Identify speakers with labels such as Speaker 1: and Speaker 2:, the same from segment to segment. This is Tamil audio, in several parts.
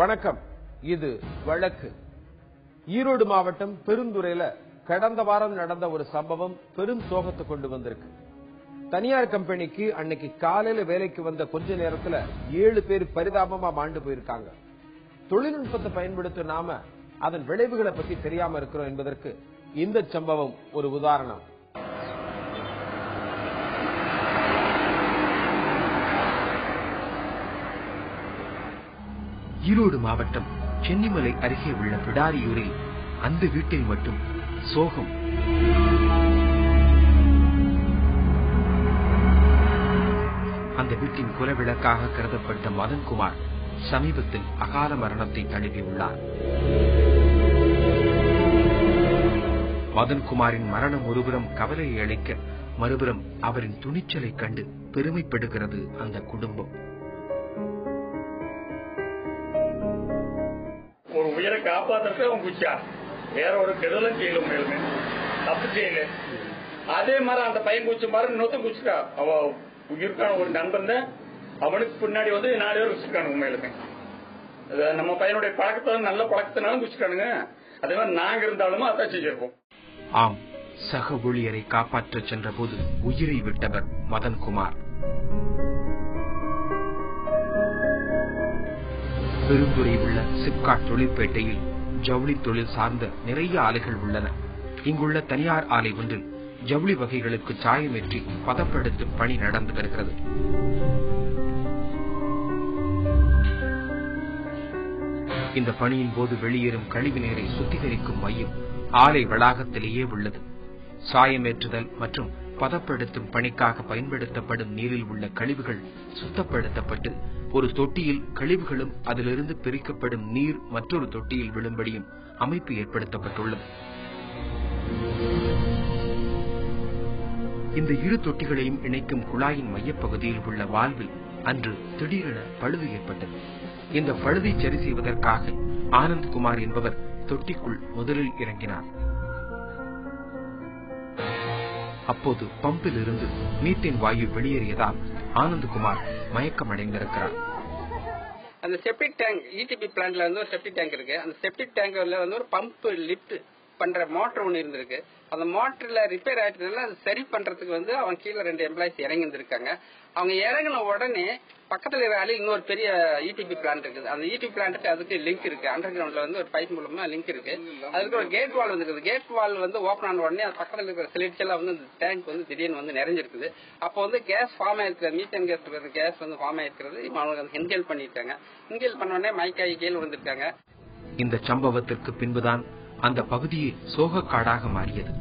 Speaker 1: வணக்கம். இது வழக்கு. ஈரோடு மாவட்டம் பெருந்துறையில கடந்த வாரம் நடந்த ஒரு சம்பவம் பெரும் சோகத்தை கொண்டு வந்திருக்கு. தனியார் கம்பெனிக்கு அன்னைக்கு காலையில வேலைக்கு வந்த கொஞ்ச நேரத்துல 7 பேர் பரிதாபமா மாண்டு போயிருக்காங்க. தொழில்நுட்பத்தை பயன்படுத்த நாம அதன் விளைவுகளை பத்தி தெரியாம இருக்கிறோம் என்பதற்கு இந்த சம்பவம் ஒரு உதாரணம்.
Speaker 2: ஈரோடு மாவட்டம் சென்னிமலை அருகே உள்ள பிடாரியூரில் அந்த வீட்டில் மட்டும் சோகம். அந்த வீட்டின் குலவிளக்காக கருதப்பட்ட மதன்குமார் சமீபத்தில் அகால மரணத்தை தழுவியுள்ளார். மதன்குமாரின் மரணம் ஒருபுறம் கவலையை அளிக்க, மறுபுறம் அவரின் துணிச்சலை கண்டு பெருமைப்படுகிறது அந்த குடும்பம்.
Speaker 3: ஒரு உயிரை காப்பாத்துறது அவன் குச்சா, வேற ஒரு கெடுதலும் செய்யல, உண்மையிலுமே தப்பு செய்யல. அதே மாதிரி அந்த பையன் குச்ச மாதிரி இன்னொருத்தன் குச்சிட்டா, அவ உயிருக்கான ஒரு நண்பன் தான் அவனுக்கு பின்னாடி வந்து 4 பேர் குச்சிருக்கானு. உண்மையிலுமே நம்ம பையனுடைய பழக்கத்தை நல்ல பழக்கத்தினாலும் குச்சிட்டானுங்க. அதே மாதிரி நாங்க இருந்தாலும் அதான் செஞ்சிருப்போம்.
Speaker 2: ஆம், சக ஊழியரை காப்பாற்ற சென்ற போது உயிரை விட்டவர் மதன்குமார். பெருந்துறை உள்ள சிப்காட் தொழிற்பேட்டையில் ஜவுளி தொழில் சார்ந்த நிறைய ஆலைகள் உள்ளன. இங்குள்ள தனியார் ஆலை ஒன்றில் ஜவுளி வகைகளுக்கு சாயமேற்றி பதப்படுத்தும் பணி நடந்து வருகிறது. இந்த பணியின் போது வெளியேறும் கழிவு நீரை சுத்திகரிக்கும் மையம் ஆலை வளாகத்திலேயே உள்ளது. சாயமேற்றுதல் மற்றும் பதப்படுத்தும் பணிக்காக பயன்படுத்தப்படும் நீரில் உள்ள கழிவுகள் சுத்தப்படுத்தப்பட்டு ஒரு தொட்டியில் கழிவுகளும் அதிலிருந்து பிரிக்கப்படும் நீர் மற்றொரு தொட்டியில் விழும்படியும் அமைப்பு ஏற்படுத்தப்பட்டுள்ளது. இந்த 2 தொட்டிகளையும் இணைக்கும் குழாயின் மையப்பகுதியில் உள்ள வால்வில் அன்று திடீரென பழுது ஏற்பட்டது. இந்த பழுதை சரி செய்வதற்காக ஆனந்த்குமார் என்பவர் தொட்டிக்குள் முதலில் இறங்கினார். அப்போது பம்பில் இருந்து மீத்தேன் வாயு வெளியேறியதால் ஆனந்த்குமார் மயக்கமடைந்திருக்கிறார்.
Speaker 4: அந்த செப்டிக் டேங்க் இடிபி பிளான்ட்ல வந்து ஒரு செப்டிக் டேங்க் இருக்கு. அந்த செப்டிக் டேங்க்ல வந்து ஒரு பம்ப் லிப்ட் பண்ற மோட்டர் ஒன்று இருந்திருக்கு. அந்த மோட்டர்ல ரிப்பேர் ஆயிட்டதுனால அது சரி பண்றதுக்கு வந்து அவன் கீழே 2 எம்ப்ளாயிஸ் இறங்கி இருந்திருக்காங்க. அவங்க இறங்கின உடனே பக்கத்துல இருக்கிற ஆளு இன்னொரு பெரிய இடிபி பிளான்ட் இருக்குது. அந்த இடிபி பிளான்ட்டுக்கு அதுக்கு லிங்க் இருக்கு. அண்டர் கிரவுண்ட்ல வந்து ஒரு பைப் மூலமா லிங்க் இருக்கு. அதுக்கு ஒரு கேட் வால் வந்துருக்குது. கேட் வால் வந்து ஓபன் ஆன உடனே அது பக்கத்துல இருக்கிற சிலிட்ஸ் எல்லாம் வந்து அந்த டேங்க் வந்து திடீர்னு வந்து நிறைஞ்சிருக்குது. அப்போ வந்து கேஸ் ஃபார்ம் ஆயிருக்கிறது, மீத்தேன் கேஸ் வந்து ஃபார்ம் ஆயிருக்கிறது. அவங்க இன்ஹேல் பண்ணிருக்காங்க. இன்ஹேல் பண்ண உடனே மைக்காய் கீழே விழுந்திருக்காங்க.
Speaker 2: இந்த சம்பவத்திற்கு பின்புதான் அந்த பகுதியே சோகக்காடாக மாறியது.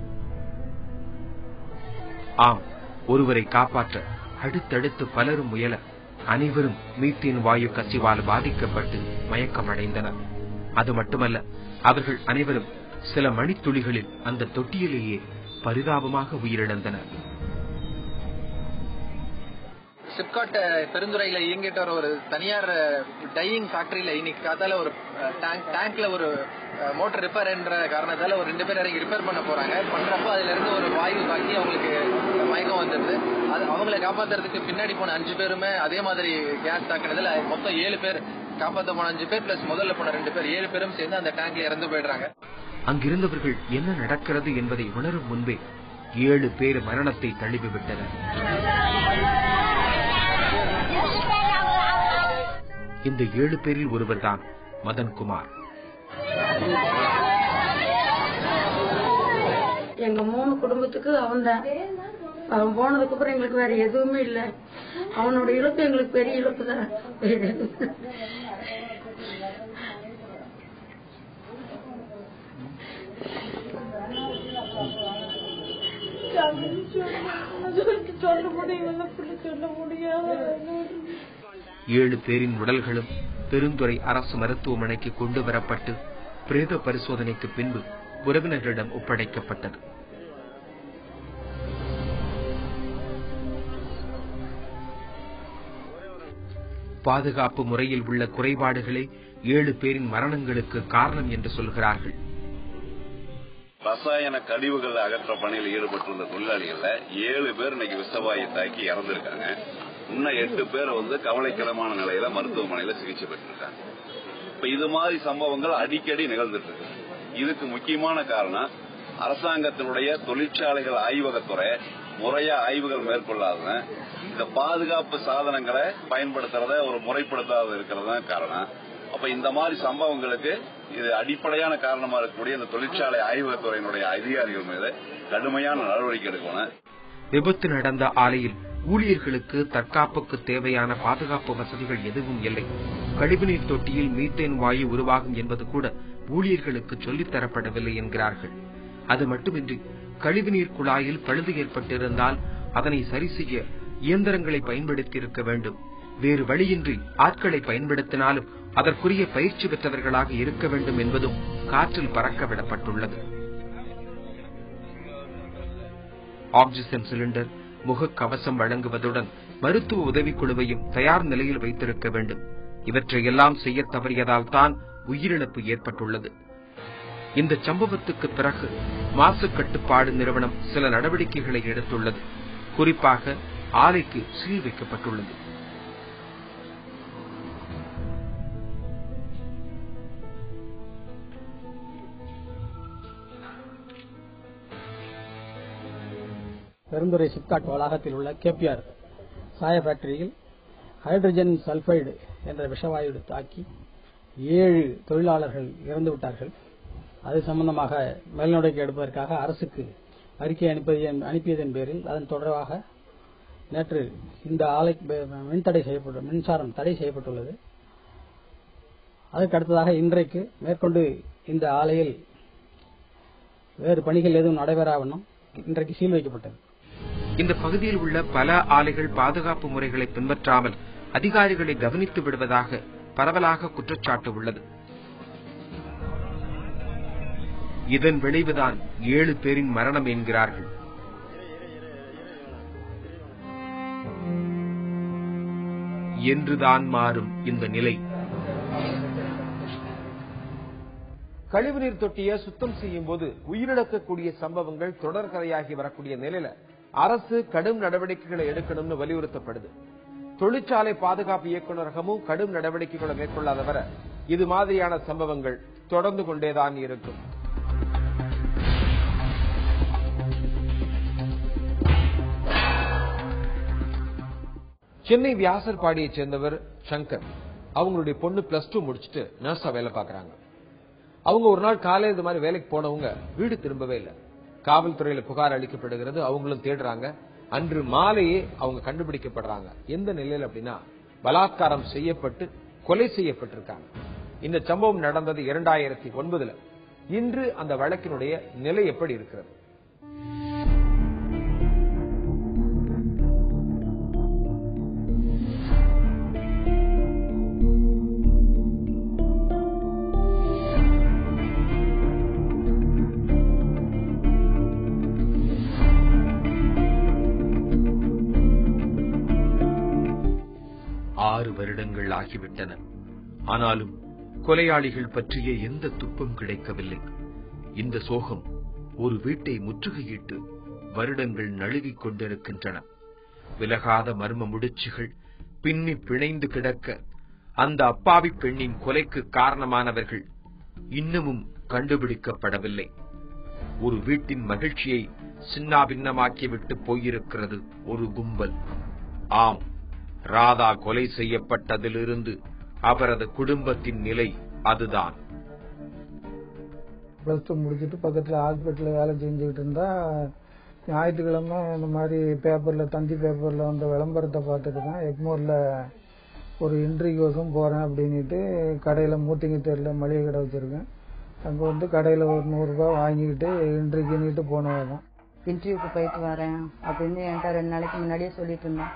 Speaker 2: ஆம், ஒருவரை காப்பாற்ற அடுத்தடுத்து பலரும் முயல அனைவரும் மீத்தேன் வாயு கசிவால் பாதிக்கப்பட்டு மயக்கமடைந்தனர். அது மட்டுமல்ல, அவர்கள் அனைவரும் சில மணித்துளிகளில் அந்த தொட்டியிலேயே பரிதாபமாக உயிரிழந்தனர்.
Speaker 5: சிப்காட் பெருந்துறையில இயங்கிட்டு வர ஒரு தனியார் டையிங் ஃபேக்டரியில இன்னைக்கு காத்தால ஒரு டேங்க்ல ஒரு மோட்டர் ரிப்பேர் என்ற காரணத்தால ஒரு 2 பேர் இறங்கி ரிப்பேர் பண்ண போறாங்க. பண்றப்போ அதுல இருந்து ஒரு வாயு தாக்கி அவங்களுக்கு மயக்கம் வந்துருது. அது அவங்களை காப்பாத்துறதுக்கு பின்னாடி போன 5 பேருமே அதே மாதிரி கேஸ் தாக்கினதுல மொத்தம் 7 பேர், காப்பாற்ற போன 5 பேர் பிளஸ் முதல்ல போன 2 பேர், 7 பேரும் சேர்ந்து அந்த டேங்க்ல இறந்து போயிடுறாங்க.
Speaker 2: அங்கிருந்தவர்கள் என்ன நடக்கிறது என்பதை உணரும் முன்பே 7 பேர் மரணத்தை தழுவிவிட்டனர். இந்த 7 பேரில் ஒருவர் தான் மதன்குமார்.
Speaker 6: எங்க 3 குடும்பத்துக்கு அவன் தான். அவன் போனதுக்கு அப்புறம் எங்களுக்கு வேற எதுவுமே இல்ல. அவனோட இழப்பு எங்களுக்கு பெரிய இழப்பு தான். சொல்ல முடியாது.
Speaker 2: 7 பேரின் உடல்களும் பெருந்துறை அரசு மருத்துவமனைக்கு கொண்டு வரப்பட்டு பிரேத பரிசோதனைக்கு பின்பு உறவினர்களிடம் ஒப்படைக்கப்பட்டது. பாதுகாப்பு முறையில் உள்ள குறைபாடுகளே 7 பேரின் மரணங்களுக்கு காரணம் என்று சொல்கிறார்கள்.
Speaker 7: ரசாயன கழிவுகள் அகற்ற பணியில் ஈடுபட்டிருந்த தொழிலாளிகள்ல 7 பேர் இன்னைக்கு விஷவாயு தாக்கி இறந்திருக்காங்க. இன்னும் 8 பேர் கவலைக்கிடமான நிலையில மருத்துவமனையில சிகிச்சை பெற்றிருக்காங்க. இப்ப இது மாதிரி சம்பவங்கள் அடிக்கடி நிகழ்ந்துட்டு இருக்கு. இதுக்கு முக்கியமான காரணம் அரசாங்கத்தினுடைய தொழிற்சாலைகள் ஆய்வகத்துறை முறையா ஆய்வுகள் மேற்கொள்ளாத, இந்த பாதுகாப்பு சாதனங்களை பயன்படுத்துறத ஒரு முறைப்படுத்தாத இருக்கிறது காரணம். அப்ப இந்த மாதிரி சம்பவங்களுக்கு இது அடிப்படையான காரணமா இருக்கக்கூடிய இந்த தொழிற்சாலை ஆய்வகத்துறையினுடைய அதிகாரிகள் மீது கடுமையான நடவடிக்கை எடுக்கணும்.
Speaker 2: விபத்து நடந்த ஆலையில் ஊழியர்களுக்கு தற்காப்புக்கு தேவையான பாதுகாப்பு வசதிகள் எதுவும் இல்லை. கழிவுநீர் தொட்டியில் மீத்தேன் வாயு உருவாகும் என்பது கூட ஊழியர்களுக்கு சொல்லித்தரப்படவில்லை என்கிறார்கள். அது மட்டுமின்றி கழிவுநீர் குழாயில் பழுது ஏற்பட்டிருந்தால் அதனை சரி செய்ய இயந்திரங்களை பயன்படுத்தியிருக்க வேண்டும். வேறு வழியின்றி ஆட்களை பயன்படுத்தினாலும் அதற்குரிய பயிற்சி பெற்றவர்களாக இருக்க வேண்டும் என்பதும் காற்றில் பறக்க விடப்பட்டுள்ளது. ஆக்சிஜன் சிலிண்டர், முகக்கவசம் வழங்குவதுடன் மருத்துவ உதவிக்குழுவையும் தயார் நிலையில் வைத்திருக்க வேண்டும். இவற்றையெல்லாம் செய்ய தவறியதால் தான் உயிரிழப்பு ஏற்பட்டுள்ளது. இந்த சம்பவத்துக்கு பிறகு மாசு கட்டுப்பாடு நிறுவனம் சில நடவடிக்கைகளை எடுத்துள்ளது. குறிப்பாக ஆலைக்கு சீல் வைக்கப்பட்டுள்ளது.
Speaker 8: பெருந்துறை சிப்காட் வளாகத்தில் உள்ள கேபிஆர் சாய ஃபேக்டரியில் ஹைட்ரஜன் சல்பைடு என்ற விஷவாயு தாக்கி 7 தொழிலாளர்கள் இறந்துவிட்டார்கள். அது சம்பந்தமாக மேல்நடவடிக்கை எடுப்பதற்காக அரசுக்கு அறிக்கை அனுப்பியதன் பேரில் அதன் தொடர்பாக நேற்று இந்த ஆலை மின்சாரம் தடை செய்யப்பட்டுள்ளது. அதற்கு அடுத்ததாக இன்றைக்கு மேற்கொண்டு இந்த ஆலையில் வேறு பணிகள் எதுவும் நடைபெறாவண்ணம் இன்றைக்கு சீல் வைக்கப்பட்டது.
Speaker 2: இந்த பகுதியில் உள்ள பல ஆலைகள் பாதுகாப்பு முறைகளை பின்பற்றாமல் அதிகாரிகளை கவனித்து விடுவதாக பரவலாக குற்றச்சாட்டு உள்ளது. இதன் விளைவுதான் 7 பேரின் மரணம் என்கிறார்கள். என்றுதான் மாறும் இந்த நிலை?
Speaker 1: கழிவுநீர் தொட்டியை சுத்தம் செய்யும் போது உயிரிழக்கக்கூடிய சம்பவங்கள் தொடர்கதையாகி வரக்கூடிய நிலையில அரசு கடும் நடவடிக்கைகளை எடுக்கணும்னு வலியுறுத்தப்படுது. தொழிற்சாலை பாதுகாப்பு இயக்குநரகமும் கடும் நடவடிக்கைகளை மேற்கொள்ளாத வர இது மாதிரியான சம்பவங்கள் தொடர்ந்து கொண்டேதான் இருக்கும். சென்னை வியாசர்பாடியைச் சேர்ந்தவர் சங்கர். அவங்களுடைய பொண்ணு +2 முடிச்சுட்டு நர்ஸா வேலை பாக்குறாங்க. அவங்க ஒரு நாள் காலையில் இது மாதிரி வேலைக்கு போனவங்க வீடு திரும்பவே இல்லை. காவல்துறையில புகார் அளிக்கப்படுகிறது. அவங்களும் தேடுறாங்க. அன்று மாலையே அவங்க கண்டுபிடிக்கப்படுறாங்க. எந்த நிலையில் அப்படின்னா பலாத்காரம் செய்யப்பட்டு கொலை செய்யப்பட்டிருக்காங்க. இந்த சம்பவம் நடந்தது 2009. இன்று அந்த வழக்கினுடைய நிலை எப்படி இருக்கிறது?
Speaker 2: வருடங்கள் ஆகிவிட்டன. ஆனாலும் கொலையாளிகள் பற்றிய எந்த துப்பும் கிடைக்கவில்லை. இந்த சோகம் ஒரு வீட்டை முற்றுகையிட்டு வருடங்கள் நழுவிக் கொண்டிருக்கின்றன. விலகாத மர்ம முடிச்சுகள் பின்னி பிணைந்து கிடக்க அந்த அப்பாவி பெண்ணின் கொலைக்கு காரணமானவர்கள் இன்னமும் கண்டுபிடிக்கப்படவில்லை. ஒரு வீட்டின் மகிழ்ச்சியை சின்னாபின்னமாக்கிவிட்டு போயிருக்கிறது ஒரு கும்பல். ஆம், ராதா கொலை செய்யப்பட்டதிலிருந்து அவரது குடும்பத்தின் நிலை அதுதான்.
Speaker 9: +2 முடிச்சுட்டு பக்கத்துல ஹாஸ்பிட்டல்ல வேலை செஞ்சுக்கிட்டு இருந்தா ஞாயிற்றுக்கிழமை இந்த மாதிரி பேப்பர்ல தந்தி பேப்பர்ல வந்த விளம்பரத்தை பார்த்துட்டு தான் எக்மோர்ல ஒரு இன்டர்வியூக்கும் போறேன் அப்படின்ட்டு கடையில மூர்த்திங்க தெருல மளிகை கடை வச்சிருக்கேன். அங்க வந்து கடையில ஒரு 100 ரூபாய் வாங்கிக்கிட்டு இன்டர்வியூக்கு போனதான்.
Speaker 6: இன்டர்வியூக்கு போயிட்டு வரேன் அப்படின்னு என்கிட்ட 2 நாளைக்கு முன்னாடியே சொல்லிட்டு இருந்தேன்.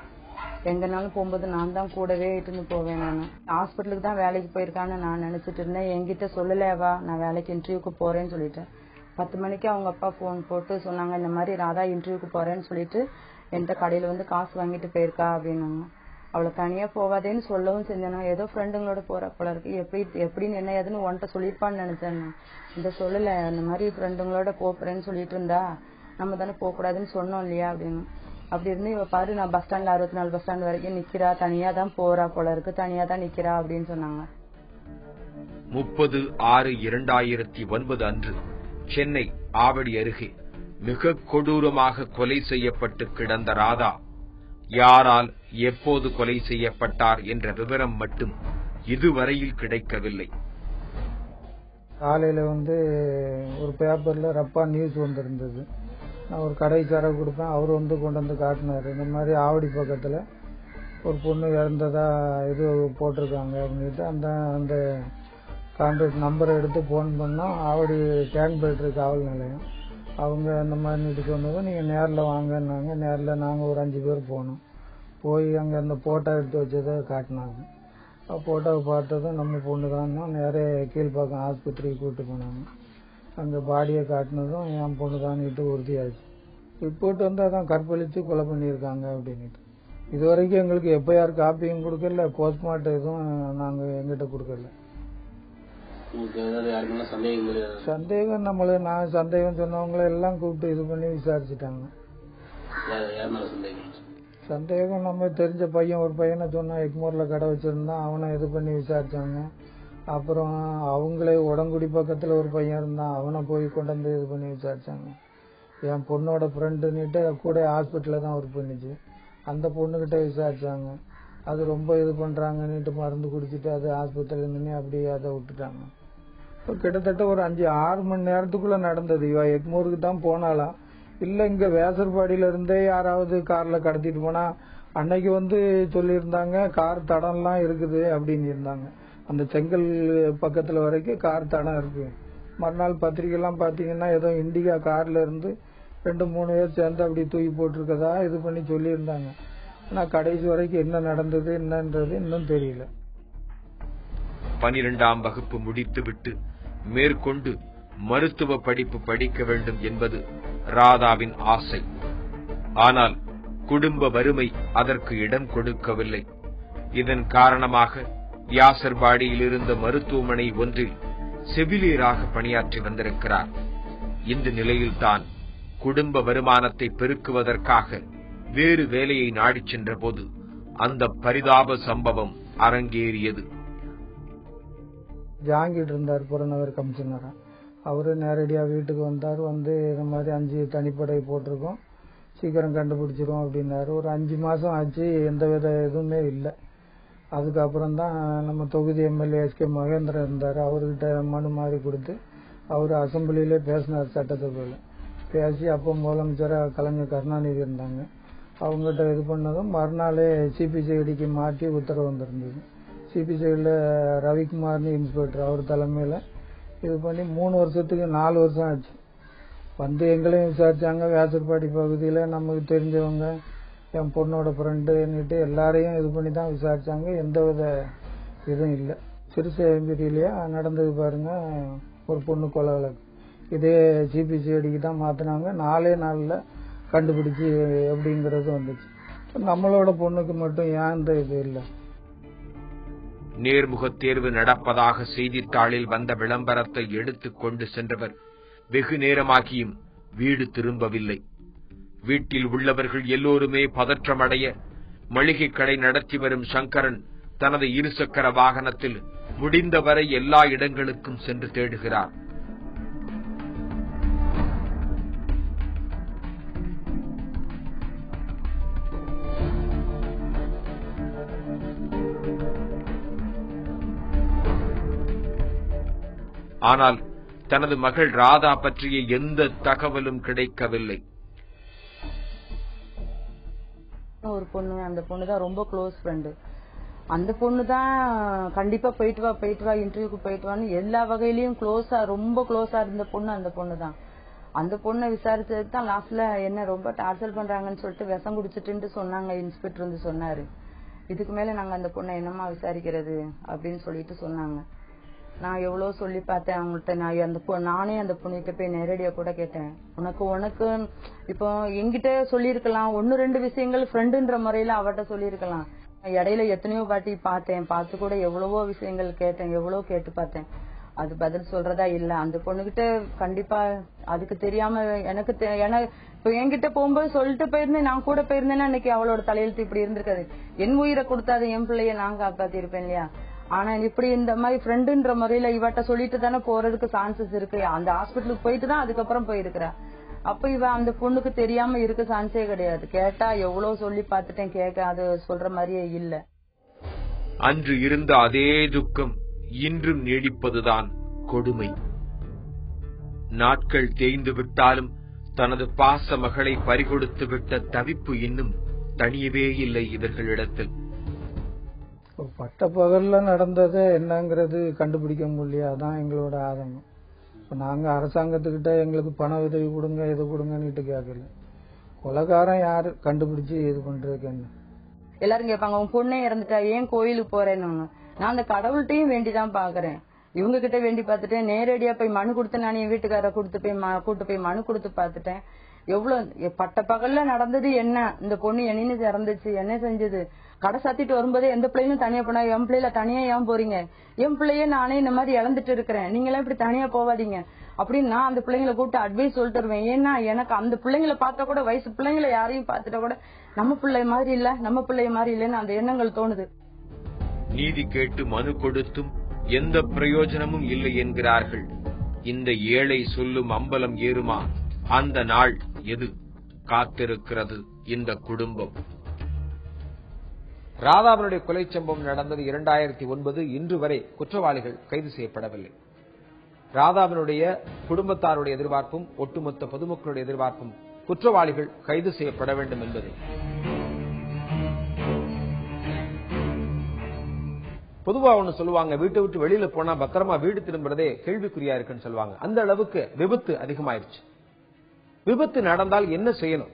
Speaker 6: எங்கனாலும் போகும்போது நான் தான் கூடவே இட்டுன்னு போவேன். நான் ஹாஸ்பிட்டலுக்கு தான் வேலைக்கு போயிருக்கான்னு நான் நினைச்சிட்டு இருந்தேன். என்கிட்ட சொல்லலேவா நான் வேலைக்கு இன்டர்வியூக்கு போறேன்னு சொல்லிட்டேன். 10 மணிக்கு அவங்க அப்பா போன் போட்டு சொன்னாங்க, இந்த மாதிரி ராதா இன்டர்வியூக்கு போறேன்னு சொல்லிட்டு என்கிட்ட கடையில வந்து காசு வாங்கிட்டு போயிருக்கா அப்படின்னாங்க. அவளை தனியா போவாதேன்னு சொல்லவும் செஞ்சேன். ஏதோ ஃப்ரெண்டுங்களோட போற போல இருக்கு, எப்படின்னு என்ன ஏதுன்னு உன்கிட்ட சொல்லிருப்பான்னு நினைச்சேன். இந்த சொல்லல, இந்த மாதிரி ஃப்ரெண்டுங்களோட போறேன்னு சொல்லிட்டு இருந்தா நம்ம தானே போக கூடாதுன்னு சொன்னோம் இல்லையா அப்படின்னு. அப்படி இருந்து இவ பாரு நான் பஸ் ஸ்டாண்ட்ல 64 பஸ் ஸ்டாண்ட் வரைக்கும் நிக்கிறா, தனியா தான் போறா போல இருக்கு, தனியா தான் நிக்கிறா அப்படின்னு சொன்னாங்க.
Speaker 2: 30/6/2009 அன்று சென்னை ஆவடி அருகே மிக கொடூரமாக கொலை செய்யப்பட்டு கிடந்த ராதா யாரால் எப்போது கொலை செய்யப்பட்டார் என்ற விவரம் மட்டும் இதுவரையில் கிடைக்கவில்லை.
Speaker 9: காலையில ஒரு பேப்பர்ல ரப்பா நியூஸ் வந்திருந்தது. நான் ஒரு கடைக்கார கொடுப்பேன், அவர் கொண்டு வந்து காட்டினாரு. இந்த மாதிரி ஆவடி பக்கத்துல ஒரு பொண்ணு இறந்ததா இது போட்டிருக்காங்க அப்படின்ட்டு அந்த கான்டாக்ட் நம்பரை எடுத்து போன் பண்ணோம். ஆவடி டேங்க் பெல்ட்ரு காவல் நிலையம் அவங்க அந்த மாதிரி சொன்னதும் நீங்க நேரில் வாங்கினாங்க. நேரில் நாங்கள் ஒரு 5 பேர் போனோம். போய் அங்கே அந்த போட்டோ எடுத்து வச்சதை காட்டினாங்க. போட்டோவை பார்த்ததும் நம்ம பொண்ணு தான். நேரே கீழ்ப்பாக்கம் ஆஸ்பத்திரிக்கு கூப்பிட்டு போனாங்க. அங்கே பாடியை காட்டினதும் என் பொண்ணு தான்ட்டு உறுதியாச்சு. ரிப்போர்ட் அதான் கற்பழித்து கொலை பண்ணியிருக்காங்க அப்படின்ட்டு. இது வரைக்கும் எங்களுக்கு எஃப்ஐஆர் காப்பியும் கொடுக்கல, போஸ்ட்மார்ட்டம் எதுவும் நாங்கள் எங்கிட்ட கொடுக்கல. சந்தேகம் நான் சந்தேகம் சொன்னவங்களை எல்லாம் கூப்பிட்டு இது பண்ணி விசாரிச்சுட்டாங்க. சந்தேகம் நம்ம தெரிஞ்ச பையன் ஒரு பையனை சொன்னா எக்மோர்ல கடை வச்சிருந்தான், அவனை இது பண்ணி விசாரிச்சாங்க. அப்புறம் அவங்களே உடங்குடி பக்கத்துல ஒரு பையன் இருந்தான், அவனை போய் கொண்டு வந்து இது பண்ணி விசாரிச்சாங்க. என் பொண்ணோட ஃப்ரெண்டுன்னுட்டு கூட ஹாஸ்பிட்டல்ல தான் ஒர்க் பண்ணிச்சு, அந்த பொண்ணுகிட்ட விசாரிச்சாங்க. அது ரொம்ப இது பண்றாங்கன்னுட்டு மருந்து குடிச்சிட்டு அது ஆஸ்பத்திரியில நின்று அப்படியே அதை விட்டுட்டாங்க. கிட்டத்தட்ட ஒரு 5-6 மணி நேரத்துக்குள்ள நடந்தது. இவ எக்மோருக்கு தான் போனாலாம், இல்ல இங்க வேசர்பாடியில இருந்தே யாராவது கார்ல கடத்திட்டு போனா அன்னைக்கு சொல்லியிருந்தாங்க கார் தடம்லாம் இருக்குது அப்படின்னு இருந்தாங்க. அந்த செங்கல் பக்கத்துல வரைக்கும் கார் தடம் இருக்கு. மறுநாள் பத்திரிகை எல்லாம் பாத்தீங்கன்னா ஏதோ இண்டிகா கார்ல இருந்து 2-3 பேர் சேர்ந்து அப்படி தூக்கி போட்டிருக்கதா இது பண்ணி சொல்லியிருந்தாங்க. ஆனா கடைசி வரைக்கும் என்ன நடந்தது என்னன்றது இன்னும் தெரியல.
Speaker 2: 12ஆம் வகுப்பு முடித்துவிட்டு மேற்கொண்டு மருத்துவ படிப்பு படிக்க வேண்டும் என்பது ராதாவின் ஆசை. ஆனால் குடும்ப வறுமை அதற்கு இடம் கொடுக்கவில்லை. இதன் காரணமாக வியாசர்பாடியில் இருந்த மருத்துவமனை ஒன்றில் செவிலியராக பணியாற்றி வந்திருக்கிறார். இந்த நிலையில்தான் குடும்ப வருமானத்தை பெருக்குவதற்காக வேறு வேலையை நாடிச் சென்ற போது அந்த பரிதாப சம்பவம் அரங்கேறியது.
Speaker 9: ஜாங்கிட்டு இருந்தார் புறநகர் கமிஷனரா. அவரு நேரடியா வீட்டுக்கு வந்தார். இந்த மாதிரி 5 தனிப்படை போட்டிருக்கோம், சீக்கிரம் கண்டுபிடிச்சிரும் அப்படின்னாரு. ஒரு 5 மாசம் ஆச்சு, எந்த வித எதுவுமே இல்லை. அதுக்கப்புறம் தான் நம்ம தொகுதி எம்எல்ஏ எஸ்.கே. மகேந்திரன் இருந்தார். அவர்கிட்ட மனு மாதிரி கொடுத்து அவர் அசம்பிளிலே பேசினார். சட்டசபையில பேசி அப்போ முதலமைச்சராக கலைஞர் கருணாநிதி இருந்தாங்க. அவங்ககிட்ட இது பண்ணதும் மறுநாளே சிபிசிஐடிக்கு மாற்றி உத்தரவு வந்திருந்தது. சிபிசிஐடியில் ரவிக்குமார்னு இன்ஸ்பெக்டர், அவர் தலைமையில இது பண்ணி 3 வருஷத்துக்கு 4 வருஷம் ஆச்சு. எங்களையும் விசாரிச்சாங்க. வேசர்பாடி பகுதியில நமக்கு தெரிஞ்சவங்க, என் பொண்ணோட ஃப்ரெண்டுன்னுட்டு எல்லாரையும் இது பண்ணி தான் விசாரிச்சாங்க. எந்த வித இதுவும் இல்லை. சிறுசேம்பிரியிலேயே நடந்தது பாருங்க ஒரு பொண்ணு கொலை வழக்கு. இதே சிபிசிஐடிக்கு தான் மாத்தினாங்க. 4 நாள்ல கண்டுபிடிச்சு எப்படிங்கிறது வந்துச்சு. நம்மளோட பொண்ணுக்கு மட்டும் ஏன் இந்த இது இல்லை?
Speaker 2: நேர்முக தேர்வு நடப்பதாக செய்தித்தாளில் வந்த விளம்பரத்தை எடுத்துக் கொண்டு சென்றவர் வெகு நேரமாகியும் வீடு திரும்பவில்லை. வீட்டில் உள்ளவர்கள் எல்லோருமே பதற்றமடைய மளிகை கடை நடத்தி வரும் சங்கரன் தனது 2 சக்கர வாகனத்தில் முடிந்தவரை எல்லா இடங்களுக்கும் சென்று தேடுகிறார். ஆனால் தனது மகள் ராதா பற்றிய எந்த தகவலும் கிடைக்கவில்லை.
Speaker 6: ஒரு பொண்ணு, அந்த பொண்ணுதான் ரொம்ப க்ளோஸ் ஃப்ரெண்டு. அந்த பொண்ணுதான் கண்டிப்பா போயிட்டு வா இன்டர்வியூக்கு போயிட்டு வான்னு எல்லா வகையிலயும் ரொம்ப க்ளோஸா இருந்த பொண்ணு அந்த பொண்ணுதான். அந்த பொண்ணை விசாரிச்சது தான் லாஸ்ட்ல என்ன ரொம்ப டார்ச்சர் பண்றாங்கன்னு சொல்லிட்டு விஷம் குடிச்சிட்டு சொன்னாங்க. இன்ஸ்பெக்டர் சொன்னாரு, இதுக்கு மேல நாங்க அந்த பொண்ணை என்னமா விசாரிக்கிறது அப்படின்னு சொல்லிட்டு சொன்னாங்க. நான் எவ்வளவு சொல்லி பார்த்தேன் அவங்கள்ட்ட. நானே அந்த பொண்ணுகிட்ட போய் நேரடியா கூட கேட்டேன், உனக்கு இப்போ என்கிட்ட சொல்லிருக்கலாம், 1-2 விஷயங்கள் ஃப்ரெண்டுன்ற முறையில அவட்ட சொல்லிருக்கலாம். இடையில எத்தனையோ வாட்டி பார்த்து கூட எவ்வளவோ விஷயங்கள் கேட்டேன், எவ்வளவோ கேட்டு பார்த்தேன். அது பதில் சொல்றதா இல்ல. அந்த பொண்ணுகிட்ட கண்டிப்பா அதுக்கு தெரியாம எனக்கு இப்ப என்கிட்ட போகும்போது சொல்லிட்டு போயிருந்தேன், நான் கூட போயிருந்தேன்னா இன்னைக்கு அவளோட தலையெழுத்து இப்படி இருந்திருக்காது. என் உயிரை கொடுத்தாது என் பிள்ளைய நான் காப்பாத்தி இருப்பேன் இல்லையா? ஆனா இப்படி இந்த மாதிரி ஃப்ரெண்டுன்ற முறையில இவட்ட சொல்லிட்டு தானே போறதுக்கு சான்சஸ் இருக்கு. அந்த ஹாஸ்பிட்டலுக்கு போயிட்டு தான் அதுக்கப்புறம் போயிருக்கிறா. அப்ப இவ அந்த பொண்ணுக்கு தெரியாம இருக்க சான்ஸே கிடையாது. கேட்டா எவ்வளவு சொல்லி பாத்துட்டேன், கேட்க அது சொல்ற மாதிரியே இல்ல.
Speaker 2: அன்று இருந்த அதே துக்கம் இன்றும் நீடிப்பதுதான் கொடுமை. நாட்கள் தேய்ந்து விட்டாலும் தனது பாச மகளை பறிகொடுத்து விட்ட தவிப்பு இன்னும் தனியவே இல்லை இவர்களிடத்தில்.
Speaker 9: பட்ட பகல்ல நடந்தது என்னங்கிறது கண்டுபிடிக்க முடியல. அதான் எங்களோட ஆதங்கம். இப்ப நாங்க அரசாங்கத்துக்கிட்ட எங்களுக்கு பண உதவி கொடுங்க, இது கொடுங்கன்னு கேட்கல. கொலைகாரன் யாரு கண்டுபிடிச்சு இது பண்றதுக்கு என்ன?
Speaker 6: எல்லாரும் கேட்பாங்க, உன் பொண்ணே இறந்துட்டா ஏன் கோயிலுக்கு போறேன்னு. நான் அந்த கடவுள்கிட்டையும் வேண்டிதான் பாக்குறேன். இவங்க கிட்ட வேண்டி பார்த்துட்டேன். நேரடியா போய் மனு கொடுத்து நான் என் வீட்டுக்கார கூட்டு போய் மனு கொடுத்து பார்த்துட்டேன். எவ்வளவு பட்ட பகல்ல நடந்தது என்ன? இந்த பொண்ணு என்ன இறந்துச்சு, என்ன செஞ்சது? கடை சாத்திட்டு வரும்போதே எந்த பிள்ளையும் தனியா போனா, என் பிள்ளைல தனியா ஏன் போறீங்க? என் பிள்ளைய நானே இந்த மாதிரி இழந்துட்டு இருக்கிறேன், நீங்களாம் இப்படி தனியா போவாதீங்க அப்படின்னு நான் அந்த பிள்ளைங்களை கூப்பிட்டு அட்வைஸ் சொல்லிட்டு வருவேன். ஏன்னா எனக்கு அந்த பிள்ளைங்களை பார்த்தா கூட, வயசு பிள்ளைங்களை யாரையும் பார்த்துட்டா கூட நம்ம பிள்ளை மாதிரி இல்ல, நம்ம பிள்ளைய மாதிரி இல்லன்னு அந்த எண்ணங்கள் தோணுது.
Speaker 2: நீதி கேட்டு மனு கொடுத்தும் எந்த பிரயோஜனமும் இல்லை என்கிறார்கள். இந்த ஏழை சொல்லும் அம்பலம் ஏறுமா? அந்த நாள் எது? காத்திருக்கிறது இந்த குடும்பம்.
Speaker 1: ராதாவினுடைய கொலை சம்பவம் நடந்தது 2009. இன்று வரை குற்றவாளிகள் கைது செய்யப்படவில்லை. ராதாவினுடைய குடும்பத்தாருடைய எதிர்பார்ப்பும் ஒட்டுமொத்த பொதுமக்களுடைய எதிர்பார்ப்பும் குற்றவாளிகள் கைது செய்யப்பட வேண்டும் என்பது. பொதுவா ஒண்ணு சொல்லுவாங்க, வீட்டை விட்டு வெளியில போனா பத்திரமா வீடு திரும்புறதே கேள்விக்குறியா இருக்குன்னு சொல்லுவாங்க. அந்த அளவுக்கு விபத்து அதிகமாயிருச்சு. விபத்து நடந்தால் என்ன செய்யணும்?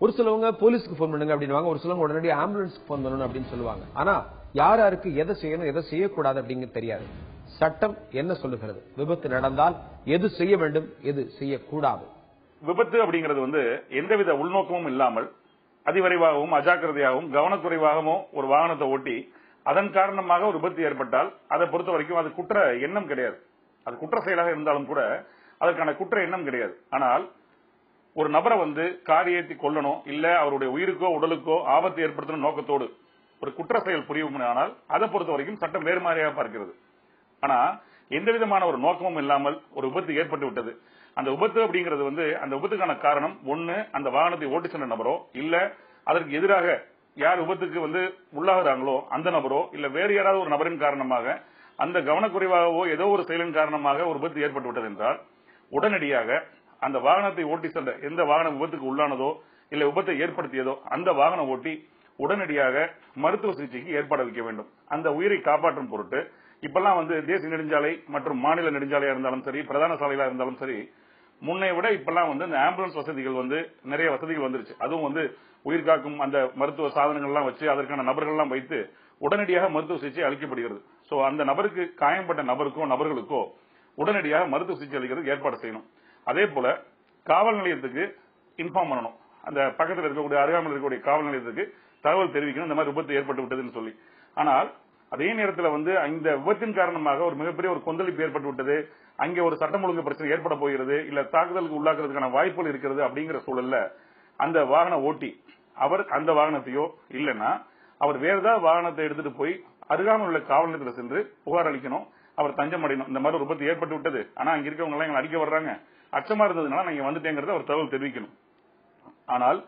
Speaker 1: ஒரு சிலவங்க போலீஸ்க்கு போன் பண்ணுங்க அப்படின்னுவாங்க, ஒரு சிலவங்க உடனடியாக ஆம்புலன்ஸ்க்கு போன் பண்ணணும் அப்படின்னு சொல்லுவாங்க. ஆனா யாருக்கு எதை செய்யணும், எதை செய்யக்கூடாது அப்படிங்கிறது தெரியாது. சட்டம் என்ன சொல்லுகிறது? விபத்து நடந்தால் எது செய்ய வேண்டும், எது செய்யக்கூடாது?
Speaker 10: விபத்து அப்படிங்கிறது எந்தவித உள்நோக்கமும் இல்லாமல் அதிவிரைவாகவும் அஜாக்கிரதையாகவும் கவனக்குறைவாகவும் ஒரு வாகனத்தை ஓட்டி அதன் காரணமாக ஒரு விபத்து ஏற்பட்டால் அதை பொறுத்த வரைக்கும் அது குற்ற எண்ணம் கிடையாது. அது குற்ற செயலாக இருந்தாலும் கூட அதற்கான குற்ற எண்ணம் கிடையாது. ஆனால் ஒரு நபரை கார் ஏற்றி கொல்லணும், இல்ல அவருடைய உயிருக்கோ உடலுக்கோ ஆபத்து ஏற்படுத்தணும் நோக்கத்தோடு ஒரு குற்ற செயல் புரியுமானால் அதை பொறுத்த வரைக்கும் சட்டம் வேறு மாதிரியாக பார்க்கிறது. ஆனா எந்த விதமான ஒரு நோக்கமும் இல்லாமல் ஒரு விபத்து ஏற்பட்டு விட்டது. அந்த விபத்து அப்படிங்கிறது அந்த விபத்துக்கான காரணம் ஒண்ணு அந்த வாகனத்தை ஓட்டி சென்ற நபரோ, இல்ல அதற்கு எதிராக யார் விபத்துக்கு உள்ளாகிறாங்களோ அந்த நபரோ, இல்ல வேறு யாராவது ஒரு நபரின் காரணமாக அந்த கவனக்குறைவாகவோ ஏதோ ஒரு செயலின் காரணமாக ஒரு விபத்து ஏற்பட்டு விட்டது என்றால் உடனடியாக அந்த வாகனத்தை ஓட்டி சென்ற எந்த வாகனம் விபத்துக்கு உள்ளானதோ இல்ல விபத்தை ஏற்படுத்தியதோ அந்த வாகனம் ஓட்டி உடனடியாக மருத்துவ சிகிச்சைக்கு ஏற்பாடு வைக்க வேண்டும். அந்த உயிரை காப்பாற்றும் பொருட்டு இப்பெல்லாம் தேசிய நெடுஞ்சாலை மற்றும் மாநில நெடுஞ்சாலையா இருந்தாலும் சரி, பிரதான சாலைகளா இருந்தாலும் சரி, முன்னை விட இப்பெல்லாம் இந்த ஆம்புலன்ஸ் வசதிகள் நிறைய வசதிகள் வந்துருச்சு. அதுவும் உயிர் காக்கும் அந்த மருத்துவ சாதனங்கள் எல்லாம் வச்சு அதற்கான நபர்கள் எல்லாம் வைத்து உடனடியாக மருத்துவ சிகிச்சை அளிக்கப்படுகிறது. சோ அந்த நபருக்கு காயம்பட்ட நபர்களுக்கோ உடனடியாக மருத்துவ சிகிச்சை அளிக்கிறது ஏற்பாடு செய்யணும். அதே போல காவல் நிலையத்துக்கு இன்ஃபார்ம் பண்ணணும். அந்த பக்கத்தில் இருக்கக்கூடிய அருகாமையில் இருக்கக்கூடிய காவல் நிலையத்துக்கு தகவல் தெரிவிக்கணும், இந்த மாதிரி விபத்து ஏற்பட்டு விட்டதுன்னு சொல்லி. ஆனால் அதே நேரத்தில் இந்த விபத்தின் காரணமாக ஒரு மிகப்பெரிய ஒரு கொந்தளிப்பு ஏற்பட்டு விட்டது, அங்கே ஒரு சட்டம் ஒழுங்கு பிரச்சனை ஏற்பட போகிறது, இல்ல தாக்குதலுக்கு உள்ளாக்குறதுக்கான வாய்ப்புகள் இருக்கிறது அப்படிங்கிற சூழல்ல அந்த வாகன ஓட்டி அவர் அந்த வாகனத்தையோ இல்லைன்னா அவர் வேற ஏதாவது வாகனத்தை எடுத்துட்டு போய் அருகாமல் உள்ள காவல் நிலையத்தில் சென்று புகார் அளிக்கணும், அவர் தஞ்சம் அடையணும். இந்த மாதிரி ஒரு விபத்து ஏற்பட்டு விட்டது, ஆனா அங்க இருக்கவங்க எல்லாம் எங்களை அடிக்க வர்றாங்க, அச்சமா இருந்ததுனால நான் இங்க வந்துட்டேங்கிறத அவர் தகவல் தெரிவிக்கணும். ஆனால்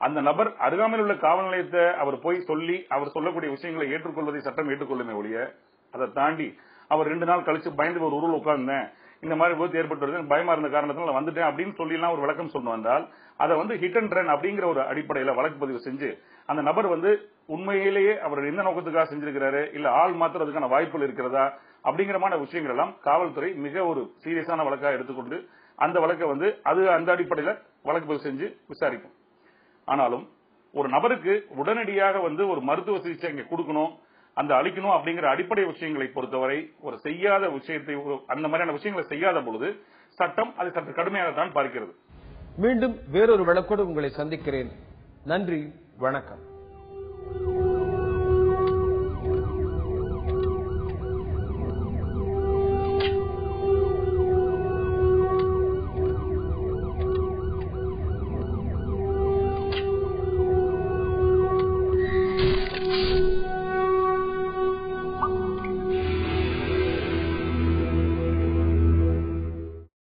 Speaker 10: அந்த நபர் அருகாமையில் உள்ள காவல் நிலையத்தை அவர் போய் சொல்லி அவர் சொல்லக்கூடிய விஷயங்களை ஏற்றுக்கொள்வதை சட்டம் ஏற்றுக்கொள்ளுமே ஒழிய அதை தாண்டி அவர் 2 நாள் கழிச்சு பயந்து ஒரு ஊரில் உட்கார்ந்தேன், இந்த மாதிரி விபத்து ஏற்பட்டு வருது, பயமா இருந்த காரணத்தினால வந்துட்டேன் அப்படின்னு சொல்லி எல்லாம் ஒரு விளக்கம் சொன்ன வந்தால் அதை ஹிட் அண்ட் ரன் அப்படிங்கிற ஒரு அடிப்படையில வழக்கு பதிவு செஞ்சு அந்த நபர் உண்மையிலேயே அவர் எந்த நோக்கத்துக்காக செஞ்சிருக்கிறாரு, இல்ல ஆள் மாத்துறதுக்கான வாய்ப்புகள் இருக்கிறதா அப்படிங்கிற விஷயங்கள் எல்லாம் காவல்துறை மிக ஒரு சீரியஸான வழக்காக எடுத்துக்கொண்டு அந்த வழக்கை அது அந்த அடிப்படையில வழக்கு பதிவு செஞ்சு விசாரிக்கும். ஆனாலும் ஒரு நபருக்கு உடனடியாக ஒரு மருத்துவ சிகிச்சை இங்க கொடுக்கணும், அந்த அளிக்கணும் அப்படிங்கிற அடிப்படை விஷயங்களை பொறுத்தவரை ஒரு செய்யாத விஷயத்தை அந்த மாதிரியான விஷயங்களை செய்யாத பொழுது சட்டம் அதை சற்று கடுமையாகத்தான் பார்க்கிறது.
Speaker 1: மீண்டும் வேறொரு வழக்கோடு உங்களை சந்திக்கிறேன். நன்றி, வணக்கம்.